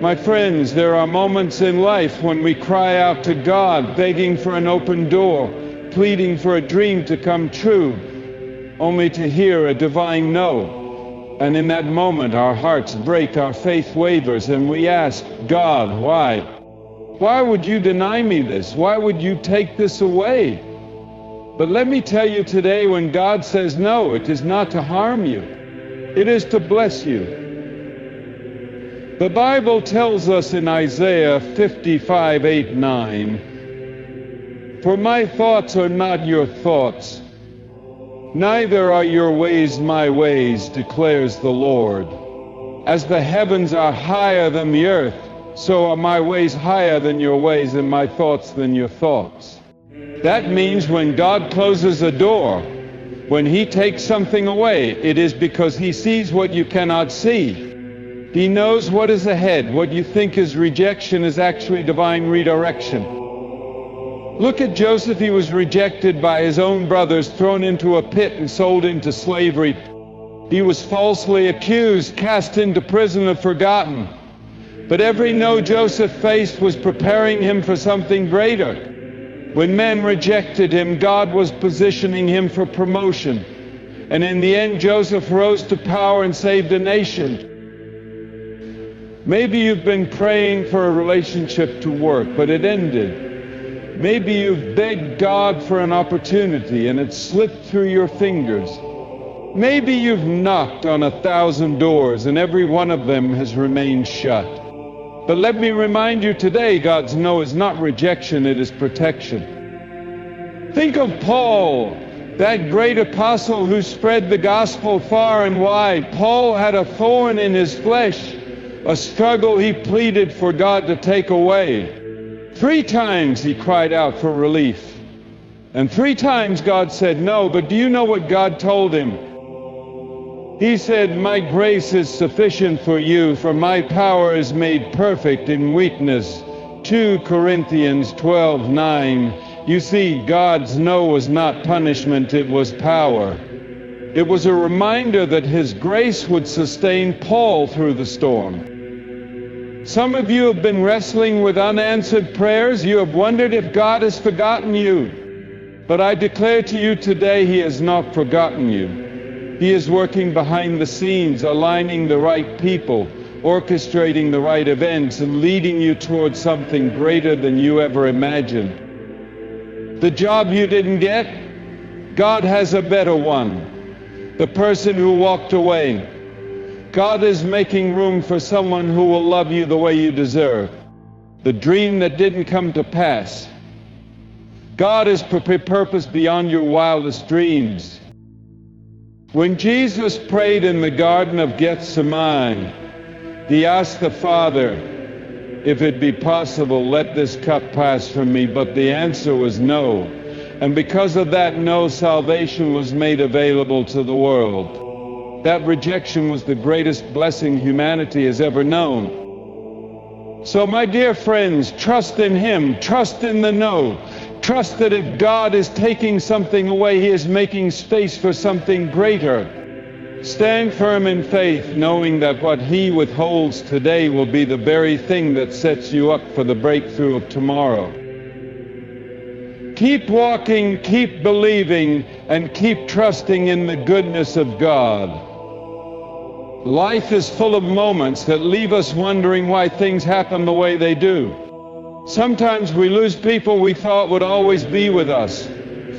My friends, there are moments in life when we cry out to God, begging for an open door, pleading for a dream to come true, only to hear a divine no. And in that moment, our hearts break, our faith wavers, and we ask, God, why? Why would you deny me this? Why would you take this away? But let me tell you today, when God says no, it is not to harm you. It is to bless you. The Bible tells us in Isaiah 55:8-9, "For my thoughts are not your thoughts, neither are your ways my ways, declares the Lord. As the heavens are higher than the earth, so are my ways higher than your ways, and my thoughts than your thoughts." That means when God closes a door, when He takes something away, it is because He sees what you cannot see. He knows what is ahead. What you think is rejection is actually divine redirection. Look at Joseph. He was rejected by his own brothers, thrown into a pit and sold into slavery. He was falsely accused, cast into prison and forgotten. But every no Joseph faced was preparing him for something greater. When men rejected him, God was positioning him for promotion. And in the end, Joseph rose to power and saved a nation. Maybe you've been praying for a relationship to work, but it ended. Maybe you've begged God for an opportunity and it slipped through your fingers. Maybe you've knocked on 1,000 doors and every one of them has remained shut. But let me remind you today, God's no is not rejection, it is protection. Think of Paul, that great apostle who spread the gospel far and wide. Paul had a thorn in his flesh, a struggle he pleaded for God to take away. 3 times he cried out for relief. And 3 times God said no, but do you know what God told him? He said, "My grace is sufficient for you, for my power is made perfect in weakness." 2 Corinthians 12:9. You see, God's no was not punishment, it was power. It was a reminder that His grace would sustain Paul through the storm. Some of you have been wrestling with unanswered prayers. You have wondered if God has forgotten you. But I declare to you today, He has not forgotten you. He is working behind the scenes, aligning the right people, orchestrating the right events, and leading you towards something greater than you ever imagined. The job you didn't get, God has a better one. The person who walked away, God is making room for someone who will love you the way you deserve. The dream that didn't come to pass, God has prepared purpose beyond your wildest dreams. When Jesus prayed in the Garden of Gethsemane, He asked the Father, "If it be possible, let this cup pass from me," but the answer was no. And because of that no, salvation was made available to the world. That rejection was the greatest blessing humanity has ever known. So my dear friends, trust in Him, trust in the no. Trust that if God is taking something away, He is making space for something greater. Stand firm in faith, knowing that what He withholds today will be the very thing that sets you up for the breakthrough of tomorrow. Keep walking, keep believing, and keep trusting in the goodness of God. Life is full of moments that leave us wondering why things happen the way they do. Sometimes we lose people we thought would always be with us.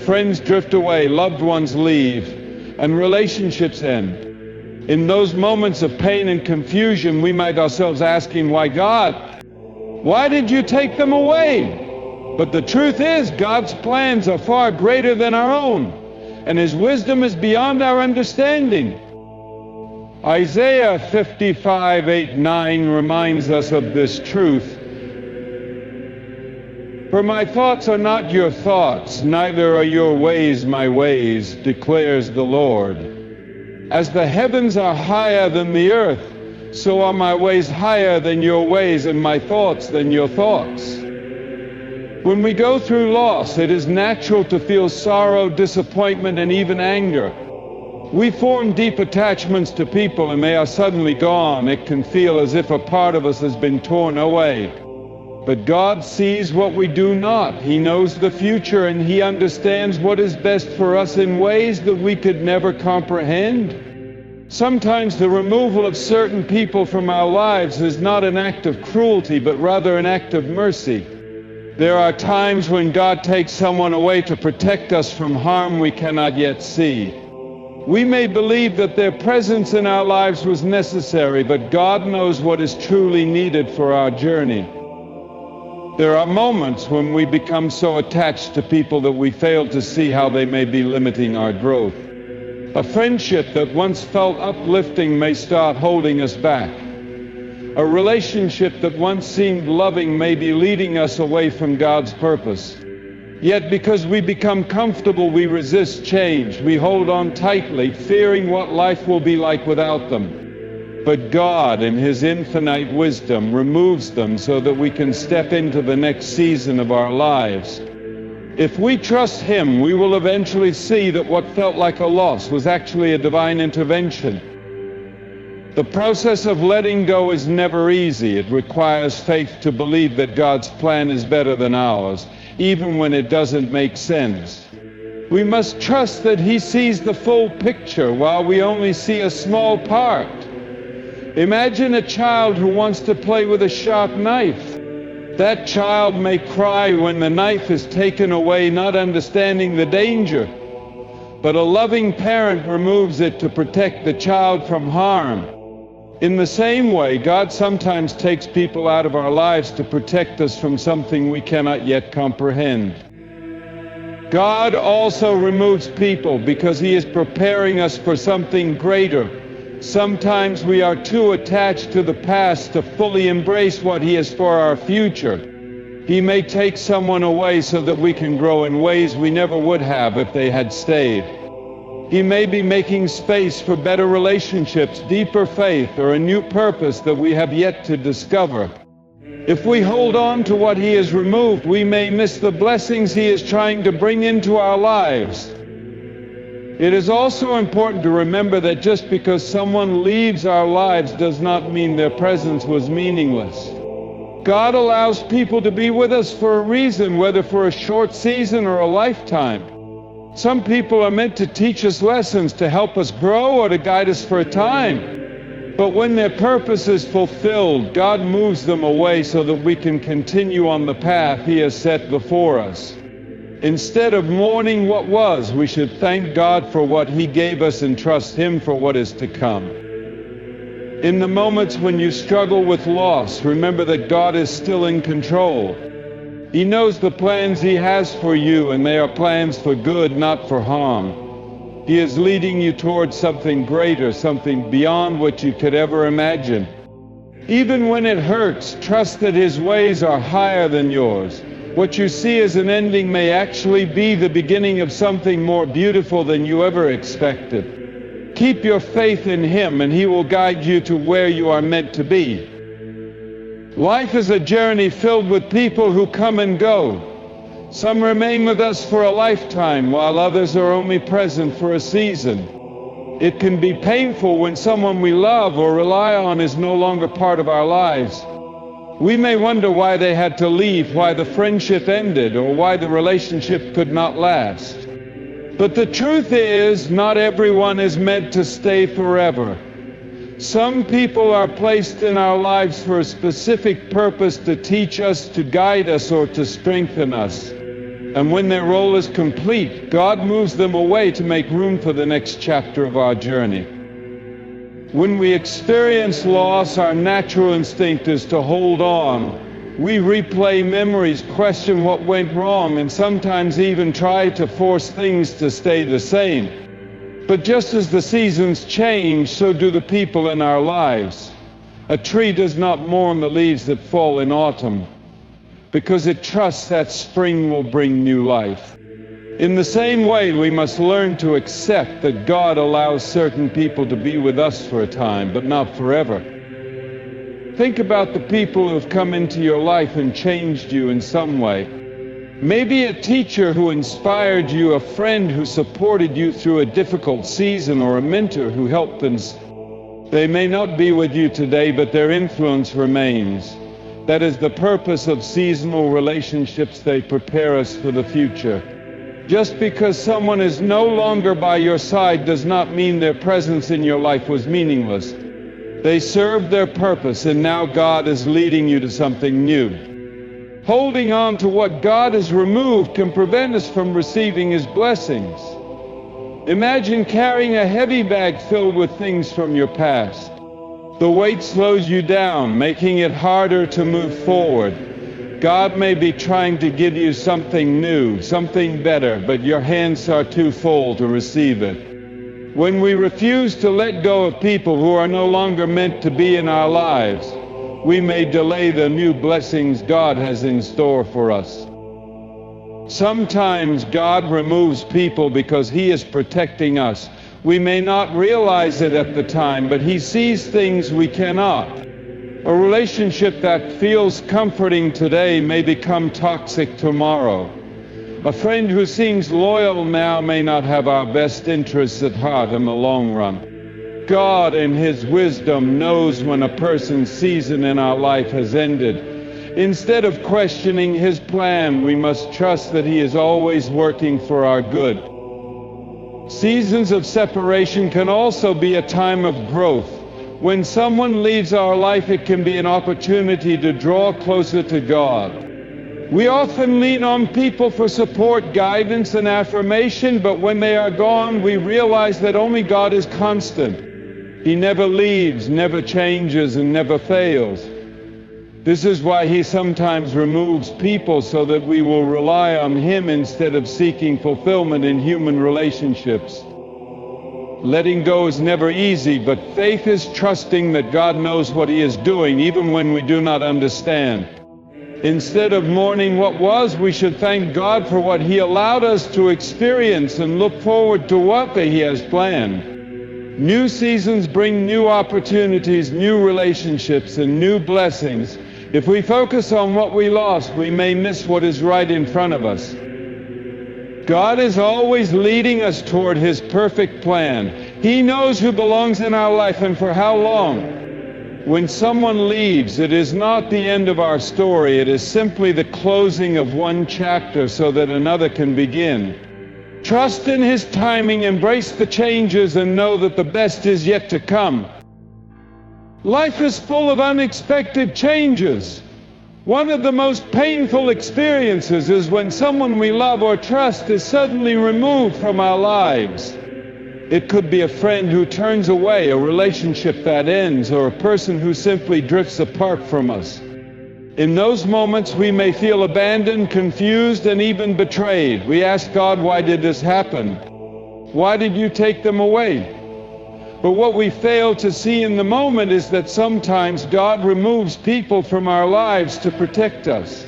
Friends drift away, loved ones leave, and relationships end. In those moments of pain and confusion, we might ourselves asking, "Why, God? Why did you take them away?" But the truth is, God's plans are far greater than our own, and His wisdom is beyond our understanding. Isaiah 55:8-9 reminds us of this truth. "For my thoughts are not your thoughts, neither are your ways my ways, declares the Lord. As the heavens are higher than the earth, so are my ways higher than your ways, and my thoughts than your thoughts." When we go through loss, it is natural to feel sorrow, disappointment, and even anger. We form deep attachments to people, and they are suddenly gone. It can feel as if a part of us has been torn away. But God sees what we do not. He knows the future, and He understands what is best for us in ways that we could never comprehend. Sometimes the removal of certain people from our lives is not an act of cruelty, but rather an act of mercy. There are times when God takes someone away to protect us from harm we cannot yet see. We may believe that their presence in our lives was necessary, but God knows what is truly needed for our journey. There are moments when we become so attached to people that we fail to see how they may be limiting our growth. A friendship that once felt uplifting may start holding us back. A relationship that once seemed loving may be leading us away from God's purpose. Yet because we become comfortable, we resist change. We hold on tightly, fearing what life will be like without them. But God, in His infinite wisdom, removes them so that we can step into the next season of our lives. If we trust Him, we will eventually see that what felt like a loss was actually a divine intervention. The process of letting go is never easy. It requires faith to believe that God's plan is better than ours, even when it doesn't make sense. We must trust that He sees the full picture while we only see a small part. Imagine a child who wants to play with a sharp knife. That child may cry when the knife is taken away, not understanding the danger. But a loving parent removes it to protect the child from harm. In the same way, God sometimes takes people out of our lives to protect us from something we cannot yet comprehend. God also removes people because He is preparing us for something greater. Sometimes we are too attached to the past to fully embrace what He has for our future. He may take someone away so that we can grow in ways we never would have if they had stayed. He may be making space for better relationships, deeper faith, or a new purpose that we have yet to discover. If we hold on to what He has removed, we may miss the blessings He is trying to bring into our lives. It is also important to remember that just because someone leaves our lives does not mean their presence was meaningless. God allows people to be with us for a reason, whether for a short season or a lifetime. Some people are meant to teach us lessons, to help us grow, or to guide us for a time. But when their purpose is fulfilled, God moves them away so that we can continue on the path He has set before us. Instead of mourning what was, we should thank God for what He gave us and trust Him for what is to come. In the moments when you struggle with loss, remember that God is still in control. He knows the plans He has for you, and they are plans for good, not for harm. He is leading you towards something greater, something beyond what you could ever imagine. Even when it hurts, trust that His ways are higher than yours. What you see as an ending may actually be the beginning of something more beautiful than you ever expected. Keep your faith in Him, and He will guide you to where you are meant to be. Life is a journey filled with people who come and go. Some remain with us for a lifetime, while others are only present for a season. It can be painful when someone we love or rely on is no longer part of our lives. We may wonder why they had to leave, why the friendship ended, or why the relationship could not last. But the truth is, not everyone is meant to stay forever. Some people are placed in our lives for a specific purpose, to teach us, to guide us, or to strengthen us. And when their role is complete, God moves them away to make room for the next chapter of our journey. When we experience loss, our natural instinct is to hold on. We replay memories, question what went wrong, and sometimes even try to force things to stay the same. But just as the seasons change, so do the people in our lives. A tree does not mourn the leaves that fall in autumn, because it trusts that spring will bring new life. In the same way, we must learn to accept that God allows certain people to be with us for a time, but not forever. Think about the people who have come into your life and changed you in some way. Maybe a teacher who inspired you, a friend who supported you through a difficult season, or a mentor who helped them. They may not be with you today, but their influence remains. That is the purpose of seasonal relationships. They prepare us for the future. Just because someone is no longer by your side does not mean their presence in your life was meaningless. They served their purpose, and now God is leading you to something new. Holding on to what God has removed can prevent us from receiving His blessings. Imagine carrying a heavy bag filled with things from your past. The weight slows you down, making it harder to move forward. God may be trying to give you something new, something better, but your hands are too full to receive it. When we refuse to let go of people who are no longer meant to be in our lives, we may delay the new blessings God has in store for us. Sometimes God removes people because He is protecting us. We may not realize it at the time, but He sees things we cannot. A relationship that feels comforting today may become toxic tomorrow. A friend who seems loyal now may not have our best interests at heart in the long run. God, in His wisdom, knows when a person's season in our life has ended. Instead of questioning His plan, we must trust that He is always working for our good. Seasons of separation can also be a time of growth. When someone leaves our life, it can be an opportunity to draw closer to God. We often lean on people for support, guidance, and affirmation, but when they are gone, we realize that only God is constant. He never leaves, never changes, and never fails. This is why He sometimes removes people, so that we will rely on Him instead of seeking fulfillment in human relationships. Letting go is never easy, but faith is trusting that God knows what He is doing, even when we do not understand. Instead of mourning what was, we should thank God for what He allowed us to experience and look forward to what He has planned. New seasons bring new opportunities, new relationships, and new blessings. If we focus on what we lost, we may miss what is right in front of us. God is always leading us toward His perfect plan. He knows who belongs in our life and for how long. When someone leaves, it is not the end of our story. It is simply the closing of one chapter so that another can begin. Trust in His timing, embrace the changes, and know that the best is yet to come. Life is full of unexpected changes. One of the most painful experiences is when someone we love or trust is suddenly removed from our lives. It could be a friend who turns away, a relationship that ends, or a person who simply drifts apart from us. In those moments, we may feel abandoned, confused, and even betrayed. We ask God, why did this happen? Why did you take them away? But what we fail to see in the moment is that sometimes God removes people from our lives to protect us.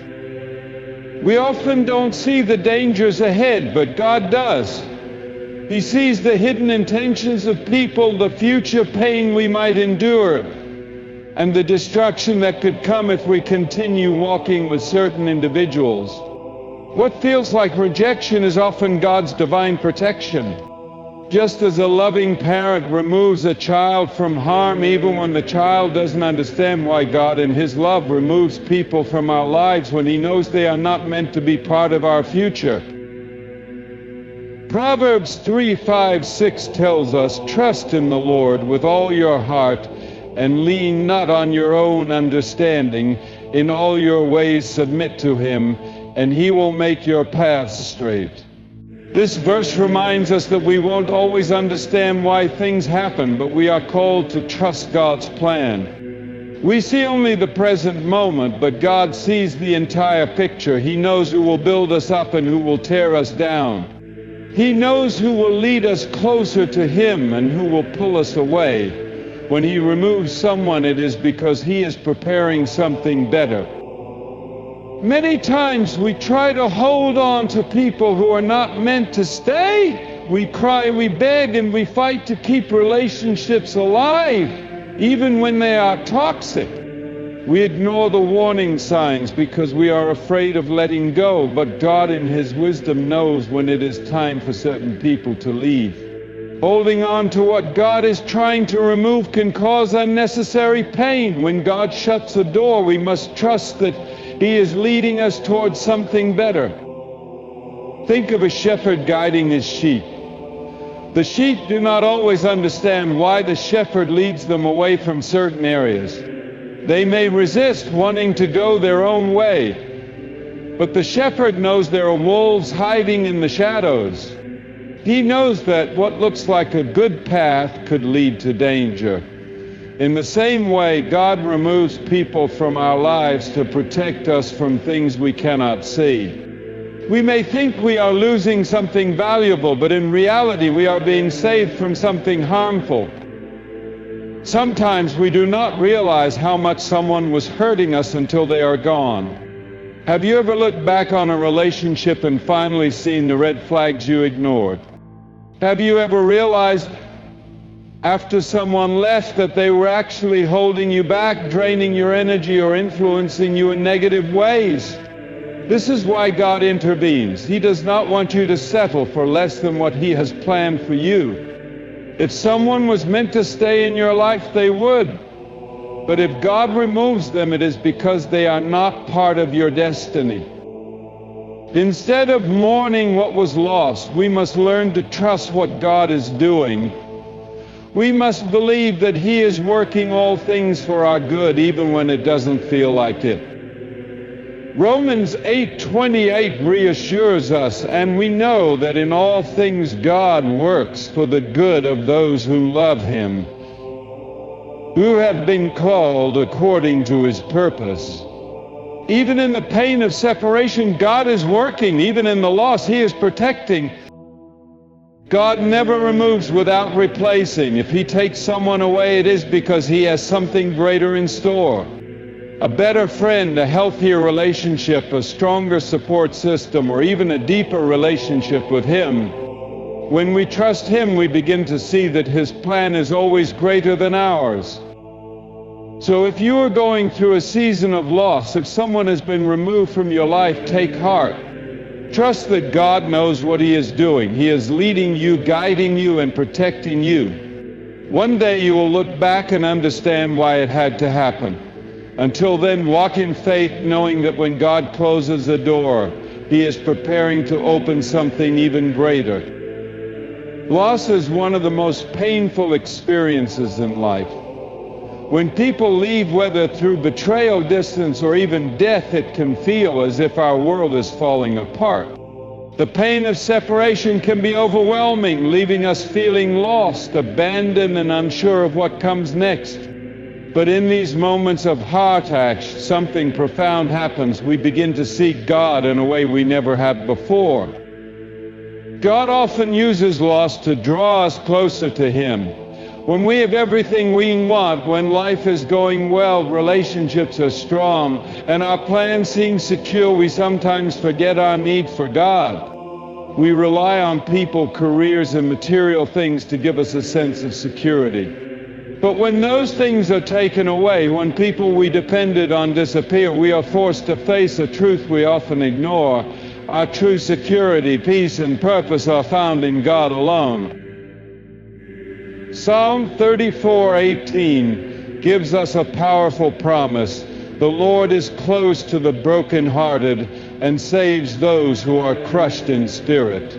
We often don't see the dangers ahead, but God does. He sees the hidden intentions of people, the future pain we might endure, and the destruction that could come if we continue walking with certain individuals. What feels like rejection is often God's divine protection. Just as a loving parent removes a child from harm, even when the child doesn't understand why, God in His love removes people from our lives when He knows they are not meant to be part of our future. Proverbs 3:5-6 tells us, "Trust in the Lord with all your heart, and lean not on your own understanding. In all your ways submit to Him, and He will make your paths straight." This verse reminds us that we won't always understand why things happen, but we are called to trust God's plan. We see only the present moment, but God sees the entire picture. He knows who will build us up and who will tear us down. He knows who will lead us closer to Him and who will pull us away. When He removes someone, it is because He is preparing something better. Many times we try to hold on to people who are not meant to stay. We cry, we beg, and we fight to keep relationships alive, even when they are toxic. We ignore the warning signs because we are afraid of letting go, but God in His wisdom knows when it is time for certain people to leave. Holding on to what God is trying to remove can cause unnecessary pain. When God shuts a door, we must trust that He is leading us towards something better. Think of a shepherd guiding his sheep. The sheep do not always understand why the shepherd leads them away from certain areas. They may resist wanting to go their own way, but the shepherd knows there are wolves hiding in the shadows. He knows that what looks like a good path could lead to danger. In the same way, God removes people from our lives to protect us from things we cannot see. We may think we are losing something valuable, but in reality we are being saved from something harmful. Sometimes we do not realize how much someone was hurting us until they are gone. Have you ever looked back on a relationship and finally seen the red flags you ignored? Have you ever realized after someone left that they were actually holding you back, draining your energy, or influencing you in negative ways? This is why God intervenes. He does not want you to settle for less than what He has planned for you. If someone was meant to stay in your life, they would. But if God removes them, it is because they are not part of your destiny. Instead of mourning what was lost, we must learn to trust what God is doing. We must believe that He is working all things for our good, even when it doesn't feel like it. Romans 8:28 reassures us, and we know that in all things God works for the good of those who love Him, who have been called according to His purpose. Even in the pain of separation, God is working. Even in the loss, He is protecting. God never removes without replacing. If He takes someone away, it is because He has something greater in store. A better friend, a healthier relationship, a stronger support system, or even a deeper relationship with Him. When we trust Him, we begin to see that His plan is always greater than ours. So if you are going through a season of loss, if someone has been removed from your life, take heart. Trust that God knows what He is doing. He is leading you, guiding you, and protecting you. One day you will look back and understand why it had to happen. Until then, walk in faith, knowing that when God closes a door, He is preparing to open something even greater. Loss is one of the most painful experiences in life. When people leave, whether through betrayal, distance, or even death, it can feel as if our world is falling apart. The pain of separation can be overwhelming, leaving us feeling lost, abandoned, and unsure of what comes next. But in these moments of heart ache, something profound happens. We begin to seek God in a way we never have before. God often uses loss to draw us closer to Him. When we have everything we want, when life is going well, relationships are strong, and our plans seem secure, we sometimes forget our need for God. We rely on people, careers, and material things to give us a sense of security. But when those things are taken away, when people we depended on disappear, we are forced to face a truth we often ignore. Our true security, peace, and purpose are found in God alone. Psalm 34:18 gives us a powerful promise. The Lord is close to the brokenhearted and saves those who are crushed in spirit.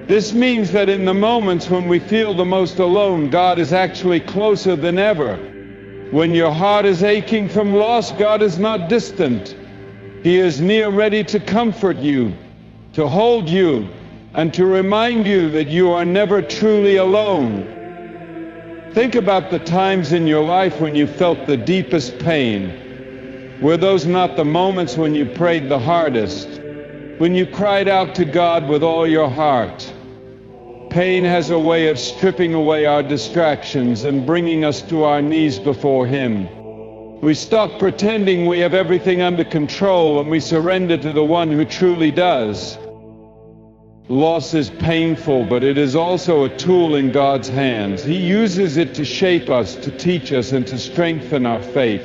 This means that in the moments when we feel the most alone, God is actually closer than ever. When your heart is aching from loss, God is not distant. He is near, ready to comfort you, to hold you, and to remind you that you are never truly alone. Think about the times in your life when you felt the deepest pain. Were those not the moments when you prayed the hardest? When you cried out to God with all your heart? Pain has a way of stripping away our distractions and bringing us to our knees before Him. We stop pretending we have everything under control and we surrender to the one who truly does. Loss is painful, but it is also a tool in God's hands. He uses it to shape us, to teach us, and to strengthen our faith.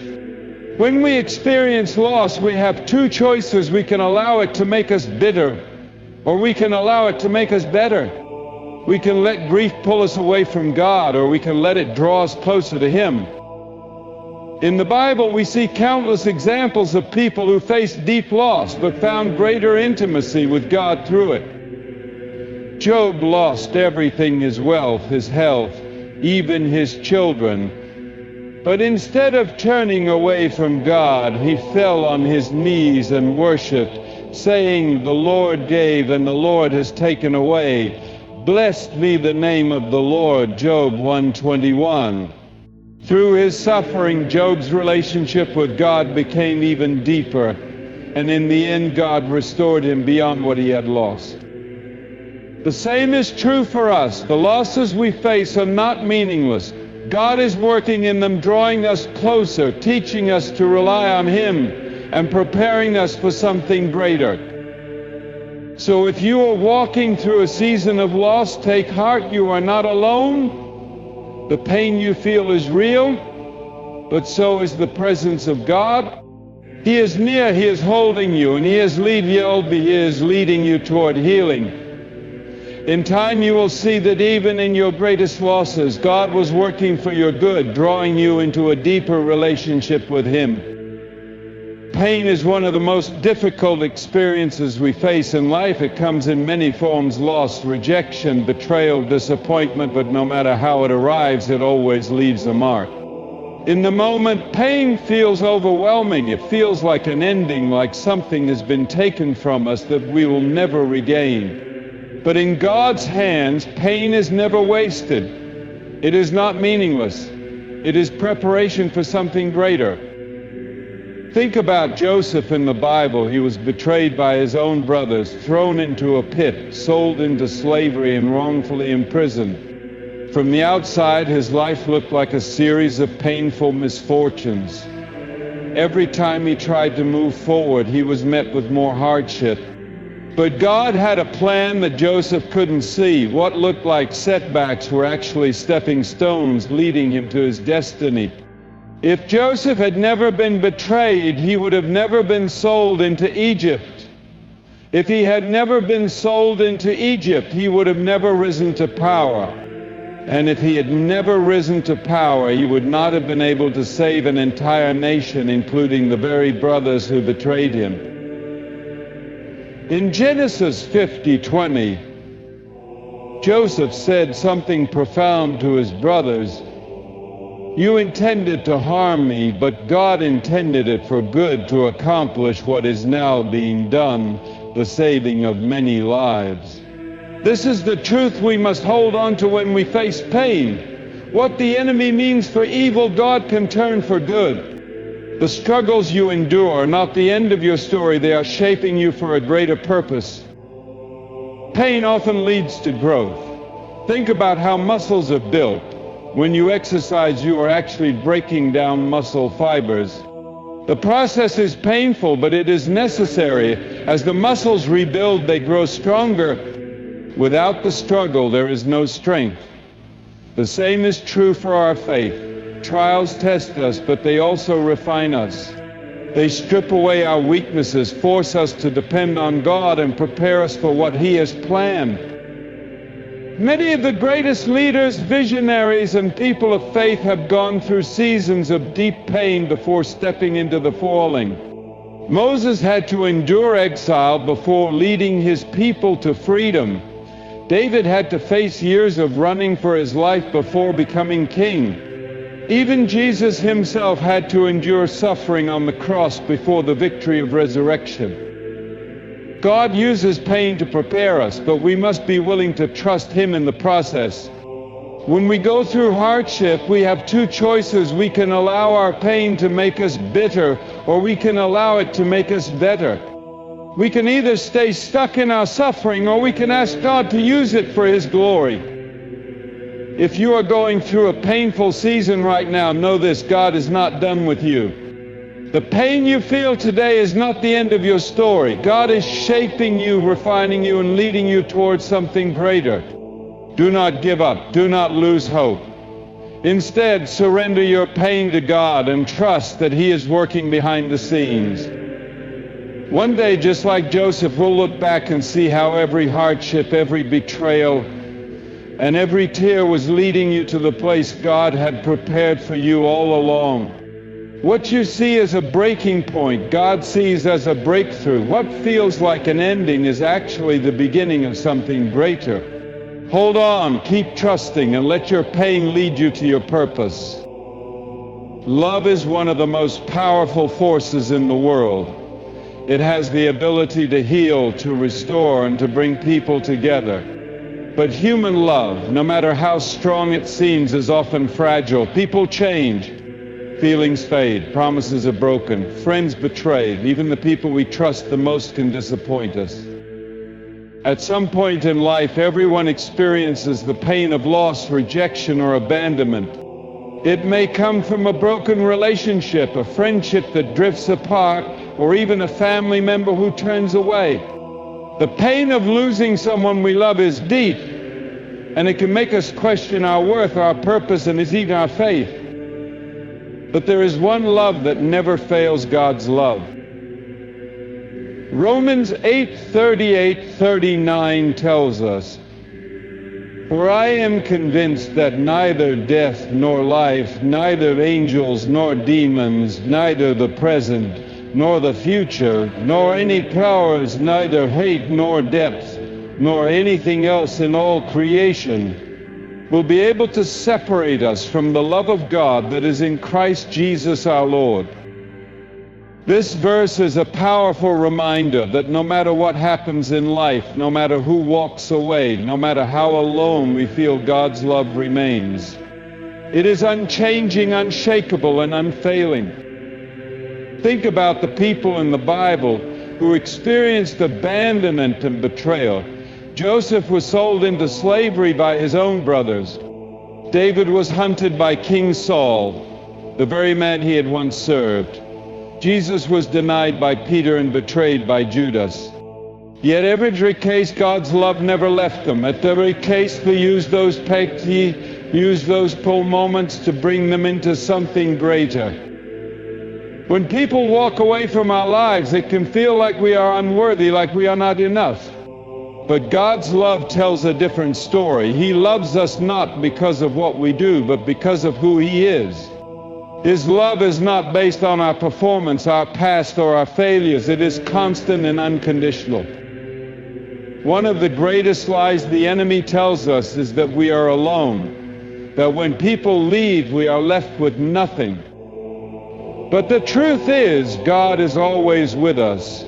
When we experience loss, we have two choices. We can allow it to make us bitter, or we can allow it to make us better. We can let grief pull us away from God, or we can let it draw us closer to Him. In the Bible, we see countless examples of people who faced deep loss but found greater intimacy with God through it. Job lost everything: his wealth, his health, even his children. But instead of turning away from God, he fell on his knees and worshiped, saying, "The Lord gave and the Lord has taken away. Blessed be the name of the Lord." Job 1:21. Through his suffering, Job's relationship with God became even deeper, and in the end, God restored him beyond what he had lost. The same is true for us. The losses we face are not meaningless. God is working in them, drawing us closer, teaching us to rely on Him, and preparing us for something greater. So if you are walking through a season of loss, take heart. You are not alone. The pain you feel is real, but so is the presence of God. He is near, He is holding you, and He is leading you toward healing. In time you will see that even in your greatest losses, God was working for your good, drawing you into a deeper relationship with Him. Pain is one of the most difficult experiences we face in life. It comes in many forms: loss, rejection, betrayal, disappointment, but no matter how it arrives, it always leaves a mark. In the moment, pain feels overwhelming. It feels like an ending, like something has been taken from us that we will never regain. But in God's hands, pain is never wasted. It is not meaningless. It is preparation for something greater. Think about Joseph in the Bible. He was betrayed by his own brothers, thrown into a pit, sold into slavery, and wrongfully imprisoned. From the outside, his life looked like a series of painful misfortunes. Every time he tried to move forward, he was met with more hardship. But God had a plan that Joseph couldn't see. What looked like setbacks were actually stepping stones leading him to his destiny. If Joseph had never been betrayed, he would have never been sold into Egypt. If he had never been sold into Egypt, he would have never risen to power. And if he had never risen to power, he would not have been able to save an entire nation, including the very brothers who betrayed him. In Genesis 50:20, Joseph said something profound to his brothers. "You intended to harm me, but God intended it for good to accomplish what is now being done, the saving of many lives." This is the truth we must hold on to when we face pain. What the enemy means for evil, God can turn for good. The struggles you endure are not the end of your story. They are shaping you for a greater purpose. Pain often leads to growth. Think about how muscles are built. When you exercise, you are actually breaking down muscle fibers. The process is painful, but it is necessary. As the muscles rebuild, they grow stronger. Without the struggle, there is no strength. The same is true for our faith. Trials test us, but they also refine us. They strip away our weaknesses, force us to depend on God, and prepare us for what He has planned. Many of the greatest leaders, visionaries, and people of faith have gone through seasons of deep pain before stepping into the falling. Moses had to endure exile before leading his people to freedom. David had to face years of running for his life before becoming king. Even Jesus himself had to endure suffering on the cross before the victory of resurrection. God uses pain to prepare us, but we must be willing to trust Him in the process. When we go through hardship, we have two choices. We can allow our pain to make us bitter, or we can allow it to make us better. We can either stay stuck in our suffering, or we can ask God to use it for His glory. If you are going through a painful season right now, know this: God is not done with you. The pain you feel today is not the end of your story. God is shaping you, refining you, and leading you towards something greater. Do not give up. Do not lose hope. Instead, surrender your pain to God and trust that He is working behind the scenes. One day, just like Joseph, we'll look back and see how every hardship, every betrayal, and every tear was leading you to the place God had prepared for you all along. What you see as a breaking point, God sees as a breakthrough. What feels like an ending is actually the beginning of something greater. Hold on, keep trusting, and let your pain lead you to your purpose. Love is one of the most powerful forces in the world. It has the ability to heal, to restore, and to bring people together. But human love, no matter how strong it seems, is often fragile. People change. Feelings fade. Promises are broken. Friends betrayed. Even the people we trust the most can disappoint us. At some point in life, everyone experiences the pain of loss, rejection, or abandonment. It may come from a broken relationship, a friendship that drifts apart, or even a family member who turns away. The pain of losing someone we love is deep, and it can make us question our worth, our purpose, and even our faith. But there is one love that never fails: God's love. Romans 8:38-39 tells us, "For I am convinced that neither death nor life, neither angels nor demons, neither the present nor the future, nor any powers, neither height nor depth, nor anything else in all creation, will be able to separate us from the love of God that is in Christ Jesus our Lord." This verse is a powerful reminder that no matter what happens in life, no matter who walks away, no matter how alone we feel, God's love remains. It is unchanging, unshakable, and unfailing. Think about the people in the Bible who experienced abandonment and betrayal. Joseph was sold into slavery by his own brothers. David was hunted by King Saul, the very man he had once served. Jesus was denied by Peter and betrayed by Judas. Yet every case, God's love never left them. At every case, He used those pull moments to bring them into something greater. When people walk away from our lives, it can feel like we are unworthy, like we are not enough. But God's love tells a different story. He loves us not because of what we do, but because of who He is. His love is not based on our performance, our past, or our failures. It is constant and unconditional. One of the greatest lies the enemy tells us is that we are alone, that when people leave, we are left with nothing. But the truth is, God is always with us.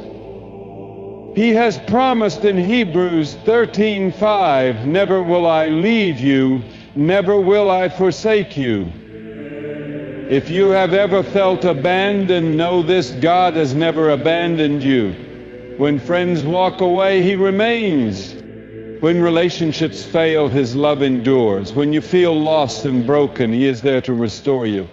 He has promised in Hebrews 13:5, "Never will I leave you, never will I forsake you." If you have ever felt abandoned, know this: God has never abandoned you. When friends walk away, He remains. When relationships fail, His love endures. When you feel lost and broken, He is there to restore you.